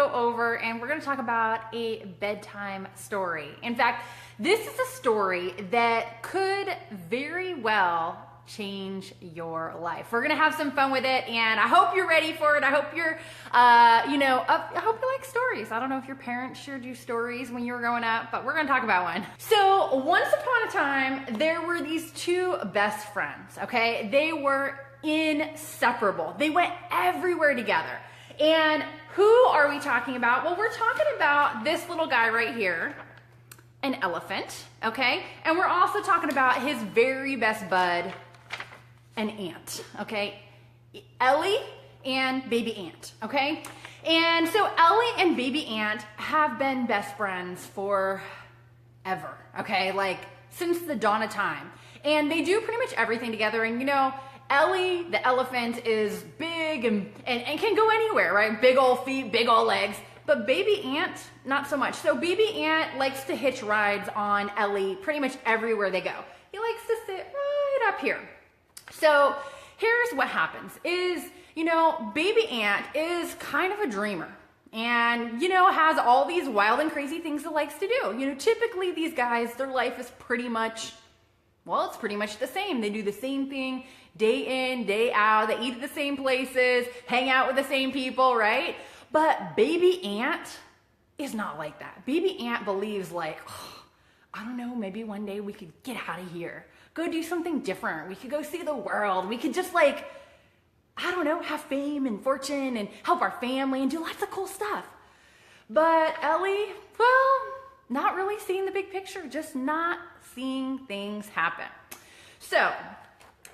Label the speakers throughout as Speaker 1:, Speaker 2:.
Speaker 1: go over and we're going to talk about a bedtime story. In fact, this is a story that could very well change your life. We're going to have some fun with it, and I hope you're ready for it. I hope you're, I hope you like stories. I don't know if your parents shared you stories when you were growing up, but we're going to talk about one. So once upon a time, there were these two best friends, okay? They were inseparable. They went everywhere together. And who are we talking about? Well, we're talking about this little guy right here, an elephant, okay? And we're also talking about his very best bud, an ant, okay? Ellie and baby ant, okay? And so Ellie and baby ant have been best friends forever, okay? Like since the dawn of time. And they do pretty much everything together. And you know, Ellie, the elephant, is big and can go anywhere, right? Big old feet, big old legs. But baby ant, not so much. So baby ant likes to hitch rides on Ellie pretty much everywhere they go. He likes to sit right up here. So here's what happens is, you know, baby ant is kind of a dreamer and, you know, has all these wild and crazy things he likes to do. You know, typically these guys, their life is pretty much, well, it's pretty much the same. They do the same thing day in, day out. They eat at the same places, hang out with the same people, right? But baby ant is not like that. Baby ant believes like, oh, I don't know, maybe one day we could get out of here, go do something different. We could go see the world. We could just like, I don't know, have fame and fortune and help our family and do lots of cool stuff. But Ellie, well, not really seeing the big picture, just not seeing things happen. So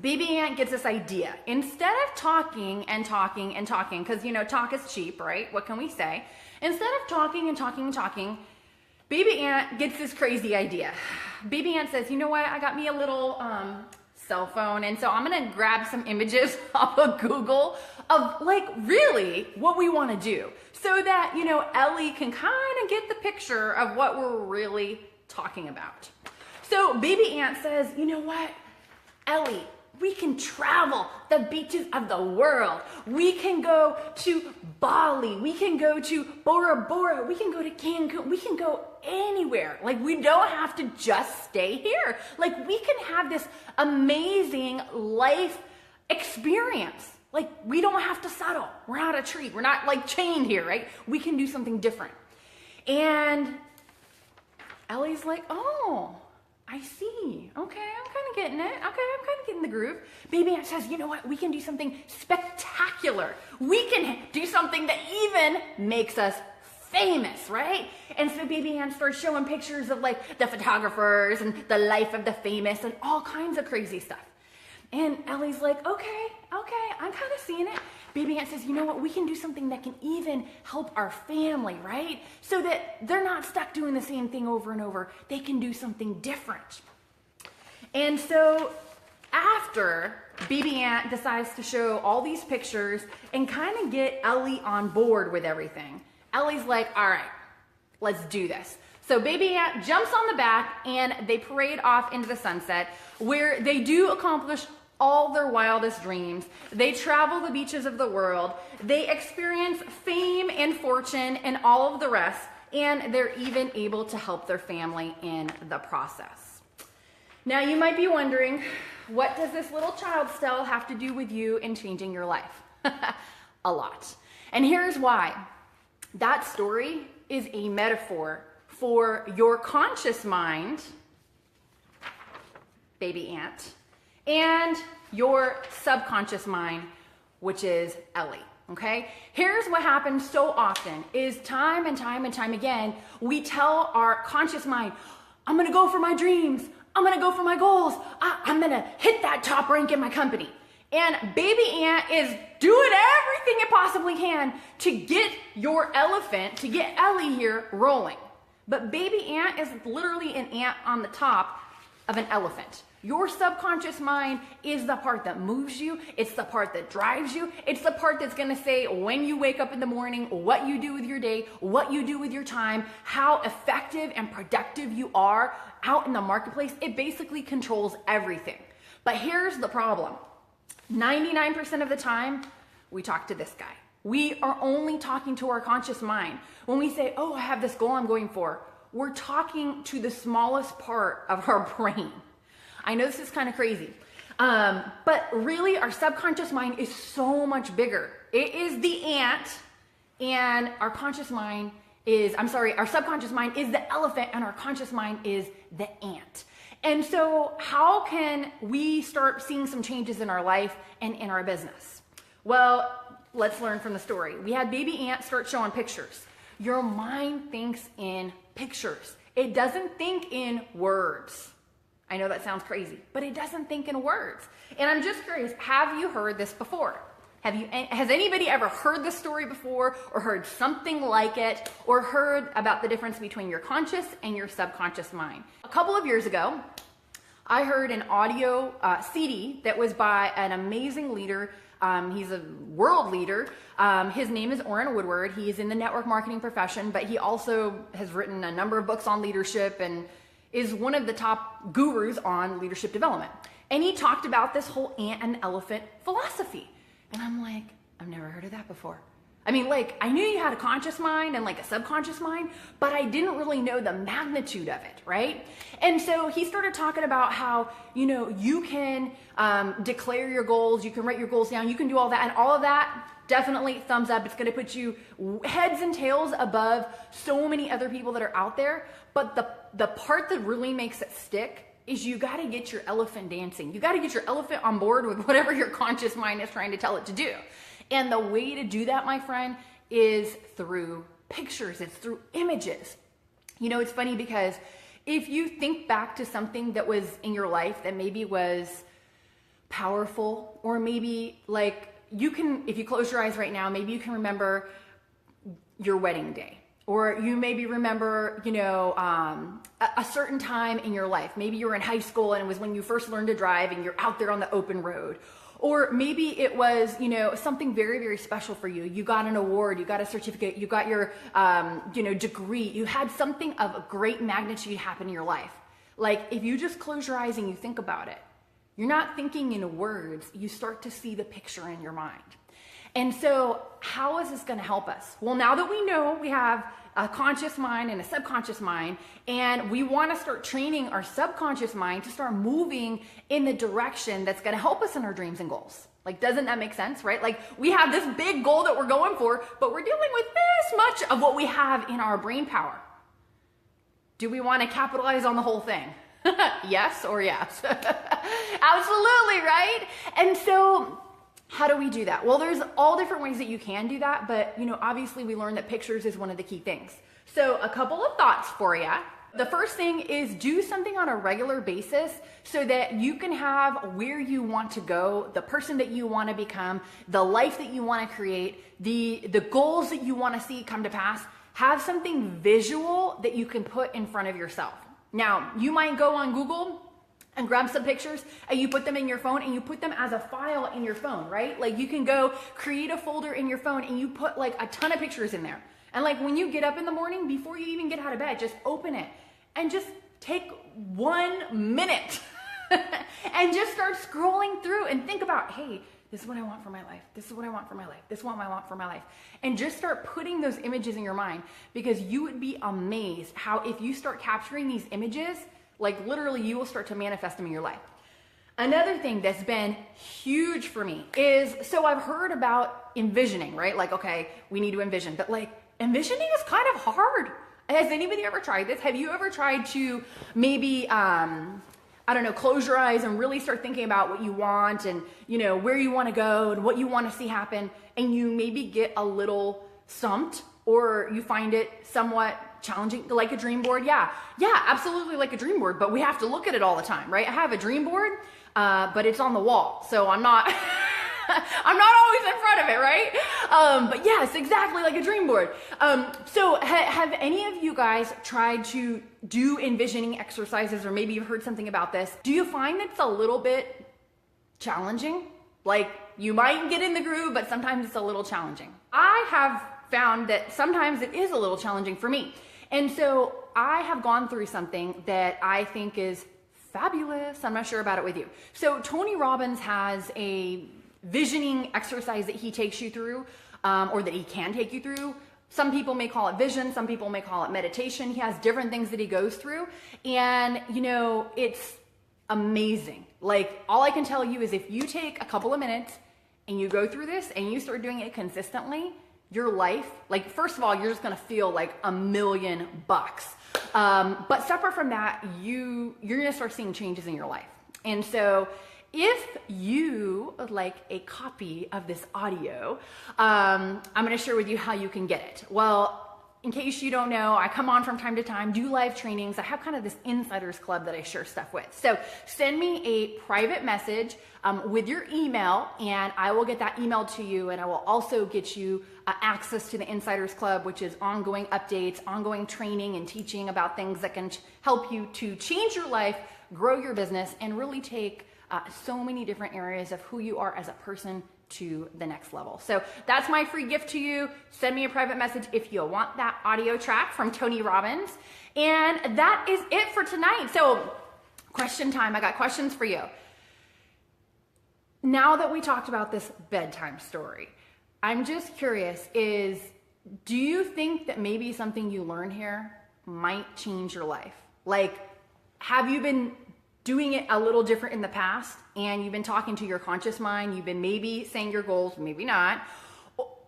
Speaker 1: baby ant gets this idea. Instead of talking and talking and talking, because, you know, talk is cheap, right? What can we say? Instead of talking and talking and talking, baby ant gets this crazy idea. Baby ant says, you know what? I got me a little cell phone, and so I'm going to grab some images off of Google of, like, really what we want to do so that, you know, Ellie can kind of get the picture of what we're really talking about. So baby ant says, you know what, Ellie, we can travel the beaches of the world. We can go to Bali. We can go to Bora Bora. We can go to Cancun. We can go anywhere. Like, we don't have to just stay here. Like, we can have this amazing life experience. Like, we don't have to settle. We're not a tree. We're not like chained here, right? We can do something different. And Ellie's like, oh, I see. Okay, I'm kind of getting it. Okay, I'm kind of getting the groove. Baby ant says, you know what? We can do something spectacular. We can do something that even makes us famous, right? And so baby ant starts showing pictures of like the photographers and the life of the famous and all kinds of crazy stuff. And Ellie's like, okay, I'm kind of seeing it. Baby ant says, you know what? We can do something that can even help our family, right? So that they're not stuck doing the same thing over and over. They can do something different. And so after baby ant decides to show all these pictures and kind of get Ellie on board with everything, Ellie's like, all right, let's do this. So baby ant jumps on the back and they parade off into the sunset where they do accomplish all their wildest dreams. They travel the beaches of the world. They experience fame and fortune and all of the rest. And they're even able to help their family in the process. Now you might be wondering, what does this little child still have to do with you in changing your life? A lot. And here's why. That story is a metaphor for your conscious mind, baby ant, and your subconscious mind, which is Ellie, okay? Here's what happens so often is time and time and time again, we tell our conscious mind, I'm gonna go for my dreams. I'm gonna go for my goals. I'm gonna hit that top rank in my company. And baby ant is doing everything it possibly can to get your elephant, to get Ellie here rolling. But baby ant is literally an ant on the top of an elephant. Your subconscious mind is the part that moves you. It's the part that drives you. It's the part that's gonna say when you wake up in the morning, what you do with your day, what you do with your time, how effective and productive you are out in the marketplace. It basically controls everything. But here's the problem. 99% of the time, we talk to this guy. We are only talking to our conscious mind. When we say, oh, I have this goal I'm going for, we're talking to the smallest part of our brain. I know this is kind of crazy, but really our subconscious mind is so much bigger. It is the ant, and our subconscious mind is the elephant, and our conscious mind is the ant. And so how can we start seeing some changes in our life and in our business? Well, let's learn from the story. We had baby ant start showing pictures. Your mind thinks in pictures. It doesn't think in words. I know that sounds crazy, but it doesn't think in words. And I'm just curious, have you heard this before? Has anybody ever heard this story before, or heard something like it, or heard about the difference between your conscious and your subconscious mind? A couple of years ago, I heard an audio CD that was by an amazing leader. He's a world leader. His name is Orrin Woodward. He is in the network marketing profession, but he also has written a number of books on leadership and is one of the top gurus on leadership development. And he talked about this whole ant and elephant philosophy. And I'm like, I've never heard of that before. I mean, like, I knew you had a conscious mind and like a subconscious mind, but I didn't really know the magnitude of it, right? And so he started talking about how, you can declare your goals, you can write your goals down, you can do all that, and all of that, definitely thumbs up. It's going to put you heads and tails above so many other people that are out there. But the part that really makes it stick is you got to get your elephant dancing. You got to get your elephant on board with whatever your conscious mind is trying to tell it to do. And the way to do that, my friend, is through pictures. It's through images. It's funny because if you think back to something that was in your life that maybe was powerful, or maybe like if you close your eyes right now, maybe you can remember your wedding day. Or you maybe remember, a certain time in your life. Maybe you were in high school and it was when you first learned to drive and you're out there on the open road. Or maybe it was, something very, very special for you. You got an award, you got a certificate, you got your, degree. You had something of a great magnitude happen in your life. Like if you just close your eyes and you think about it, you're not thinking in words, you start to see the picture in your mind. And so how is this going to help us? Well, now that we know we have a conscious mind and a subconscious mind, and we want to start training our subconscious mind to start moving in the direction that's going to help us in our dreams and goals. Like, doesn't that make sense, right? Like, we have this big goal that we're going for, but we're dealing with this much of what we have in our brain power. Do we want to capitalize on the whole thing? Yes or yes? Absolutely, right? And so how do we do that? Well, there's all different ways that you can do that, but obviously we learned that pictures is one of the key things. So a couple of thoughts for you. The first thing is do something on a regular basis so that you can have where you want to go, the person that you want to become, the life that you want to create, the goals that you want to see come to pass. Have something visual that you can put in front of yourself. Now, you might go on Google and grab some pictures and you put them in your phone and you put them as a file in your phone, right? Like you can go create a folder in your phone and you put like a ton of pictures in there. And like when you get up in the morning, before you even get out of bed, just open it and just take 1 minute and just start scrolling through and think about, hey, this is what I want for my life. This is what I want for my life. This is what I want for my life. And just start putting those images in your mind, because you would be amazed how if you start capturing these images, like literally you will start to manifest them in your life. Another thing that's been huge for me is, so I've heard about envisioning, right? Like, okay, we need to envision, but like envisioning is kind of hard. Has anybody ever tried this? Have you ever tried to maybe, close your eyes and really start thinking about what you want and, where you want to go and what you want to see happen, and you maybe get a little stumped or you find it somewhat challenging, like a dream board? Yeah, absolutely, like a dream board, but we have to look at it all the time, right? I have a dream board, but it's on the wall, so I'm not I'm not always in front of it, right? But yes, exactly like a dream board. So have any of you guys tried to do envisioning exercises, or maybe you've heard something about this? Do you find it's a little bit challenging? Like you might get in the groove, but sometimes it's a little challenging. I have found that sometimes it is a little challenging for me. And so I have gone through something that I think is fabulous. I'm not sure about it with you. So Tony Robbins has a visioning exercise that he takes you through. or that he can take you through. Some people may call it vision, some people may call it meditation. He has different things that he goes through, and it's amazing. Like, all I can tell you is if you take a couple of minutes and you go through this and you start doing it consistently, your life, like, first of all, you're just gonna feel like $1,000,000. But separate from that, you're gonna start seeing changes in your life. And so if you would like a copy of this audio, I'm gonna share with you how you can get it. Well, in case you don't know, I come on from time to time, do live trainings. I have kind of this insiders club that I share stuff with. So send me a private message with your email, and I will get that email to you, and I will also get you access to the insiders club, which is ongoing updates, ongoing training and teaching about things that can help you to change your life, grow your business, and really take so many different areas of who you are as a person to the next level. So that's my free gift to you. Send me a private message if you want that audio track from Tony Robbins. And that is it for tonight. So question time. I got questions for you. Now that we talked about this bedtime story, I'm just curious, do you think that maybe something you learn here might change your life? Like, have you been doing it a little different in the past, and you've been talking to your conscious mind, you've been maybe saying your goals, maybe not,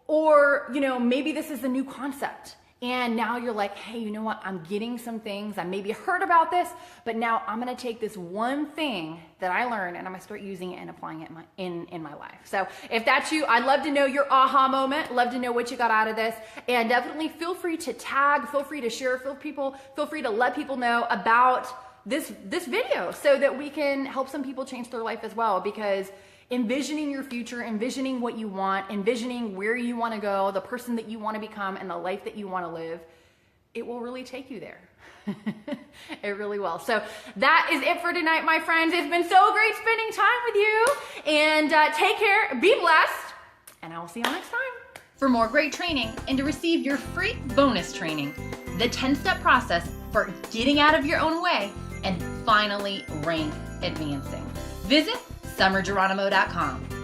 Speaker 1: or maybe this is a new concept, and now you're like, hey, you know what, I'm getting some things, I maybe heard about this, but now I'm gonna take this one thing that I learned and I'm gonna start using it and applying it in my life. So if that's you, I'd love to know your aha moment, love to know what you got out of this, and definitely feel free to tag, feel free to share, feel free to let people know about this video so that we can help some people change their life as well, because envisioning your future, envisioning what you want, envisioning where you want to go, the person that you want to become, and the life that you want to live, it will really take you there. It really will. So that is it for tonight, my friends. It's been so great spending time with you, and take care, be blessed, and I will see you next time. For more great training and to receive your free bonus training, the 10-step process for getting out of your own way and finally rank advancing, visit summerjeronimo.com.